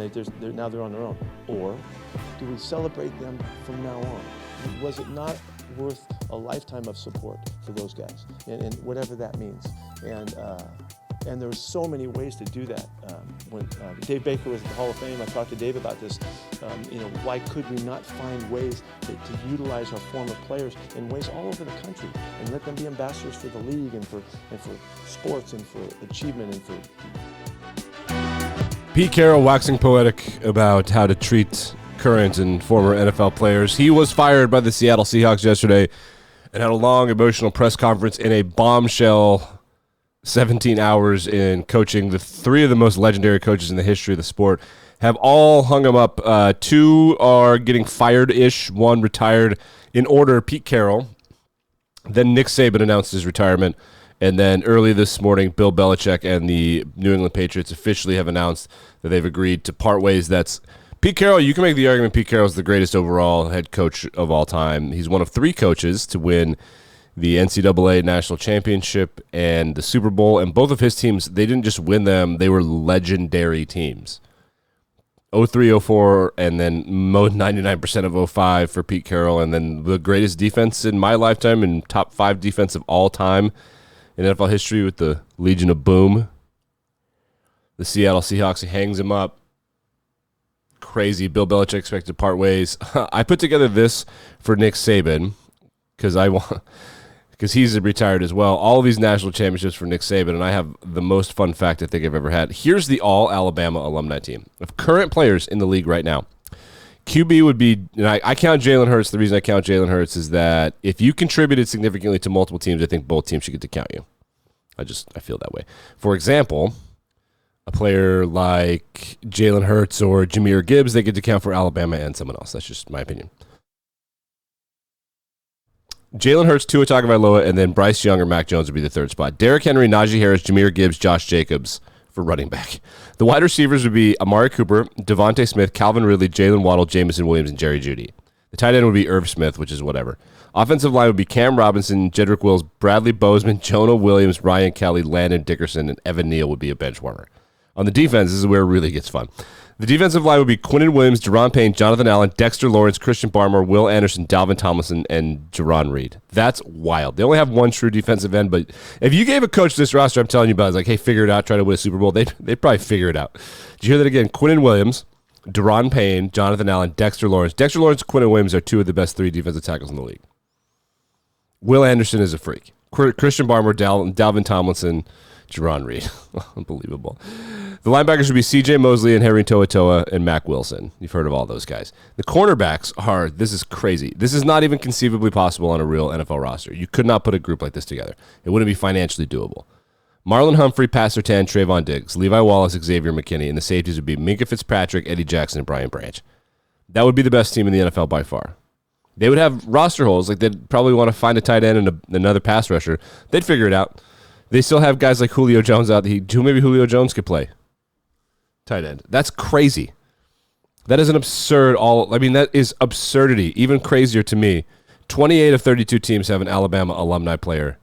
and now they're on their own? Or do we celebrate them from now on? Was it not worth a lifetime of support for those guys, and whatever that means? And there were so many ways to do that. When Dave Baker was at the Hall of Fame, I talked to Dave about this. Why could we not find ways to utilize our former players in ways all over the country and let them be ambassadors for the league and for sports and for achievement and for. Pete Carroll waxing poetic about how to treat current and former NFL players. He was fired by the Seattle Seahawks yesterday and had a long emotional press conference in a bombshell 17 hours in coaching. The three of the most legendary coaches in the history of the sport have all hung him up. Two are getting fired-ish. One retired in order. Pete Carroll. Then Nick Saban announced his retirement. And then early this morning, Bill Belichick and the New England Patriots officially have announced that they've agreed to part ways. That's Pete Carroll. You can make the argument Pete Carroll is the greatest overall head coach of all time. He's one of three coaches to win the NCAA National Championship and the Super Bowl, and both of his teams, they didn't just win them, they were legendary teams. 03, 04, and then 99% of 05 for Pete Carroll, and then the greatest defense in my lifetime and top 5 defense of all time in NFL history with the Legion of Boom. The Seattle Seahawks, he hangs him up. Crazy. Bill Belichick expected to part ways. I put together this for Nick Saban because he's retired as well. All of these national championships for Nick Saban, and I have the most fun fact I think I've ever had. Here's the all-Alabama alumni team of current players in the league right now. QB would be, and I count Jalen Hurts. The reason I count Jalen Hurts is that if you contributed significantly to multiple teams, I think both teams should get to count you. I feel that way. For example, a player like Jalen Hurts or Jahmyr Gibbs, they get to count for Alabama and someone else. That's just my opinion. Jalen Hurts, Tua Tagovailoa, and then Bryce Young or Mac Jones would be the third spot. Derrick Henry, Najee Harris, Jahmyr Gibbs, Josh Jacobs for running back. The wide receivers would be Amari Cooper, Devontae Smith, Calvin Ridley, Jalen Waddle, Jamison Williams, and Jerry Jeudy. The tight end would be Irv Smith, which is whatever. Offensive line would be Cam Robinson, Jedrick Wills, Bradley Bozeman, Jonah Williams, Ryan Kelly, Landon Dickerson, and Evan Neal would be a bench warmer. On the defense, this is where it really gets fun. The defensive line would be Quinnen Williams, Deron Payne, Jonathan Allen, Dexter Lawrence, Christian Barmore, Will Anderson, Dalvin Tomlinson, and Jerron Reed. That's wild. They only have one true defensive end, but if you gave a coach this roster, I'm telling you about it, it's like, hey, figure it out, try to win a Super Bowl, they'd probably figure it out. Did you hear that again? Quinnen Williams, Deron Payne, Jonathan Allen, Dexter Lawrence. Dexter Lawrence and Quinnen Williams are two of the best 3 defensive tackles in the league. Will Anderson is a freak. Christian Barmore, Dalvin Tomlinson, Jerron Reed. Unbelievable. The linebackers would be C.J. Mosley and Henry To'oTo'o and Mac Wilson. You've heard of all those guys. The cornerbacks are, this is crazy. This is not even conceivably possible on a real NFL roster. You could not put a group like this together. It wouldn't be financially doable. Marlon Humphrey, Pat Surtain, Trayvon Diggs, Levi Wallace, Xavier McKinney, and the safeties would be Minka Fitzpatrick, Eddie Jackson, and Brian Branch. That would be the best team in the NFL by far. They would have roster holes. Like they'd probably want to find a tight end and another pass rusher. They'd figure it out. They still have guys like Julio Jones out there who maybe Julio Jones could play tight end. That's crazy. That is an absurd that is absurdity. Even crazier to me. 28 of 32 teams have an Alabama alumni player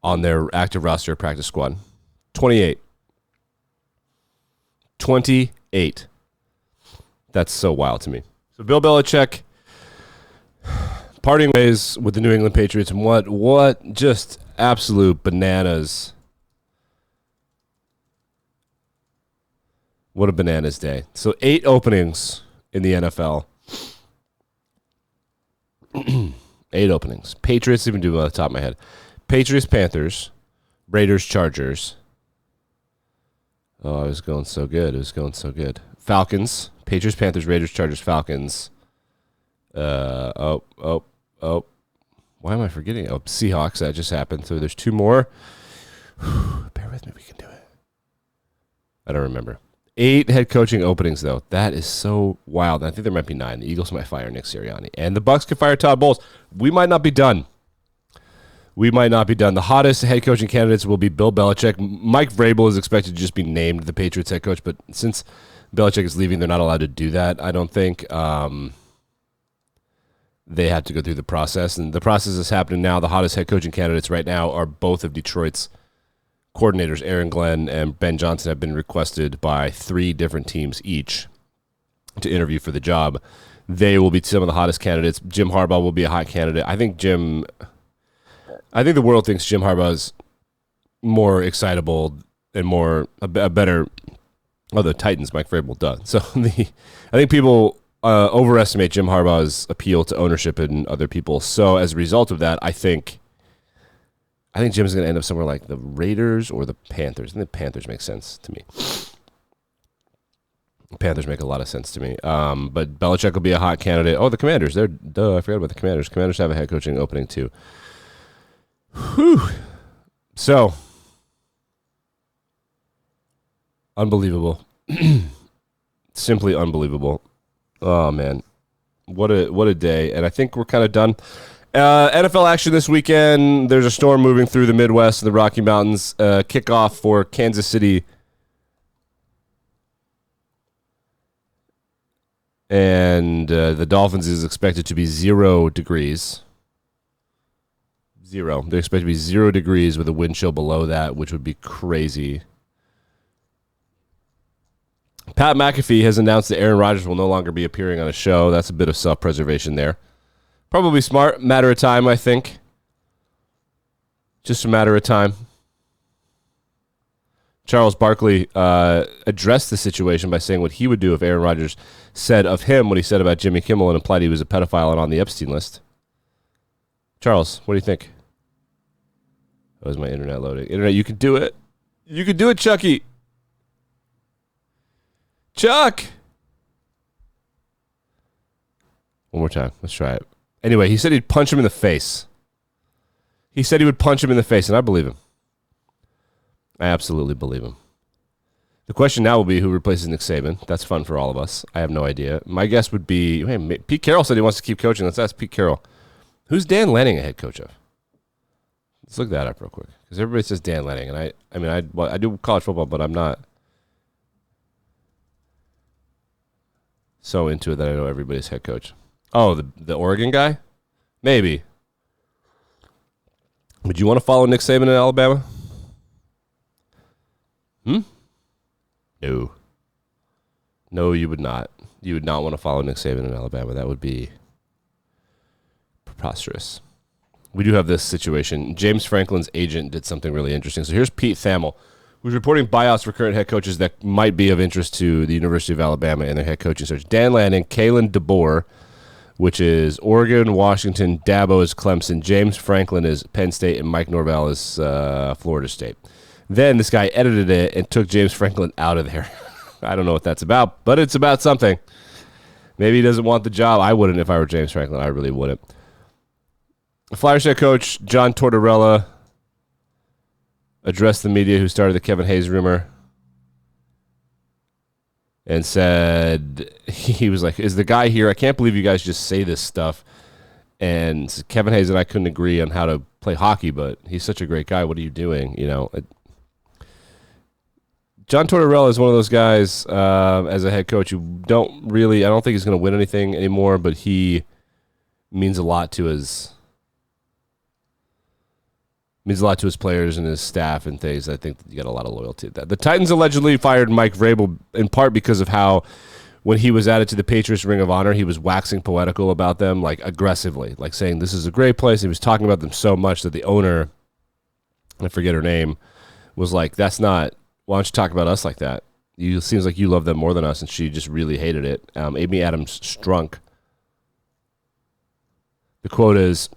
on their active roster practice squad. 28. 28. That's so wild to me. So Bill Belichick parting ways with the New England Patriots, and what just absolute bananas. What a bananas day. So 8 openings in the NFL. 8 openings. Patriots, even do it off the top of my head. Patriots, Panthers, Raiders, Chargers. Oh, it was going so good. Falcons, Patriots, Panthers, Raiders, Chargers, Falcons. Why am I forgetting? Oh, Seahawks, that just happened. So there's 2 more. Bear with me, we can do it. I don't remember. 8 head coaching openings, though. That is so wild. I think there might be 9. The Eagles might fire Nick Sirianni. And the Bucs could fire Todd Bowles. We might not be done. The hottest head coaching candidates will be Bill Belichick. Mike Vrabel is expected to just be named the Patriots head coach, but since Belichick is leaving, they're not allowed to do that, I don't think. They have to go through the process, and the process is happening now. The hottest head coaching candidates right now are both of Detroit's coordinators. Aaron Glenn and Ben Johnson have been requested by 3 different teams each. to interview for the job. They will be some of the hottest candidates. Jim Harbaugh will be a hot candidate. I think the world thinks Jim Harbaugh is more excitable and a better. Oh, the Titans, Mike Vrabel, duh. So I think people overestimate Jim Harbaugh's appeal to ownership and other people. So as a result of that, I think Jim's going to end up somewhere like the Raiders or the Panthers. I think the Panthers make sense to me. Panthers make a lot of sense to me. But Belichick will be a hot candidate. Oh, the Commanders. I forgot about the Commanders. Commanders have a head coaching opening too. Whew. So, unbelievable. Simply unbelievable. Oh, man. What a day. And I think we're kind of done. NFL action this weekend. There's a storm moving through the Midwest and the Rocky Mountains. Kickoff for Kansas City. And the Dolphins is expected to be 0 degrees. 0. They're expected to be 0 degrees with a wind chill below that, which would be crazy. Pat McAfee has announced that Aaron Rodgers will no longer be appearing on a show. That's a bit of self-preservation there. Probably smart. Matter of time, I think. Just a matter of time. Charles Barkley addressed the situation by saying what he would do if Aaron Rodgers said of him what he said about Jimmy Kimmel and implied he was a pedophile and on the Epstein list. Charles, what do you think? Oh, is my internet loading? Internet, you can do it. You can do it, Chucky. Chuck! One more time. Let's try it. Anyway, he said he'd punch him in the face. He said he would punch him in the face, and I believe him. I absolutely believe him. The question now will be who replaces Nick Saban. That's fun for all of us. I have no idea. My guess would be, hey, Pete Carroll said he wants to keep coaching. Let's ask Pete Carroll. Who's Dan Lanning a head coach of? Let's look that up real quick. Because everybody says Dan Lanning. And I do college football, but I'm not so into it that I know everybody's head coach. Oh, the Oregon guy? Maybe. Would you want to follow Nick Saban in Alabama? No. No, you would not. You would not want to follow Nick Saban in Alabama. That would be preposterous. We do have this situation. James Franklin's agent did something really interesting. So here's Pete Thamel, who's reporting buyouts for current head coaches that might be of interest to the University of Alabama and their head coaching search. Dan Lanning, Kalen DeBoer, which is Oregon, Washington, Dabo is Clemson, James Franklin is Penn State, and Mike Norvell is Florida State. Then this guy edited it and took James Franklin out of there. I don't know what that's about, but it's about something. Maybe he doesn't want the job. I wouldn't if I were James Franklin. I really wouldn't. Flyers head coach John Tortorella addressed the media who started the Kevin Hayes rumor and said, he was like, is the guy here? I can't believe you guys just say this stuff. And Kevin Hayes and I couldn't agree on how to play hockey, but he's such a great guy. What are you doing? You know, John Tortorella is one of those guys as a head coach who I don't think he's going to win anything anymore, but he means a lot to his players and his staff and things. I think you got a lot of loyalty to that. The Titans allegedly fired Mike Vrabel in part because of how when he was added to the Patriots Ring of Honor, he was waxing poetical about them, like aggressively, like saying this is a great place. He was talking about them so much that the owner, I forget her name, was like, that's not, why don't you talk about us like that? It seems like you love them more than us, and she just really hated it. Amy Adams Strunk. The quote is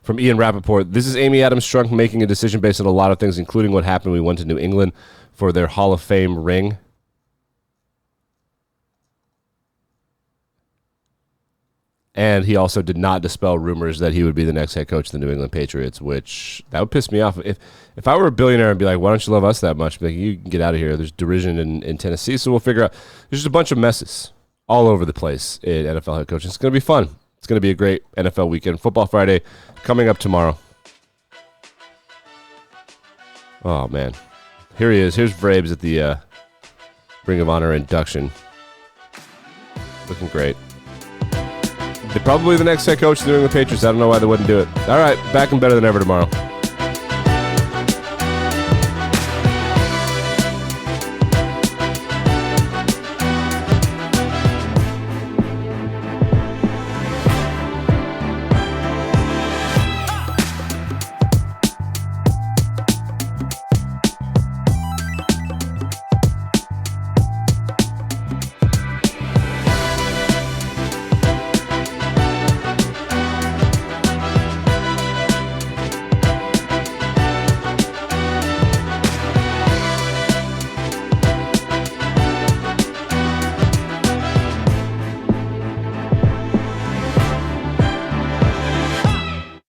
from Ian Rappaport, this is Amy Adams Strunk making a decision based on a lot of things, including what happened when we went to New England for their Hall of Fame ring. And he also did not dispel rumors that he would be the next head coach of the New England Patriots, which that would piss me off. If I were a billionaire and be like, why don't you love us that much? Be like, you can get out of here. There's derision in Tennessee, so we'll figure out. There's just a bunch of messes all over the place in NFL head coaching. It's going to be fun. It's going to be a great NFL weekend. Football Friday coming up tomorrow. Oh, man. Here he is. Here's Vrabes at the Ring of Honor induction. Looking great. They're probably the next head coach of the New England Patriots. I don't know why they wouldn't do it. All right, back and better than ever tomorrow.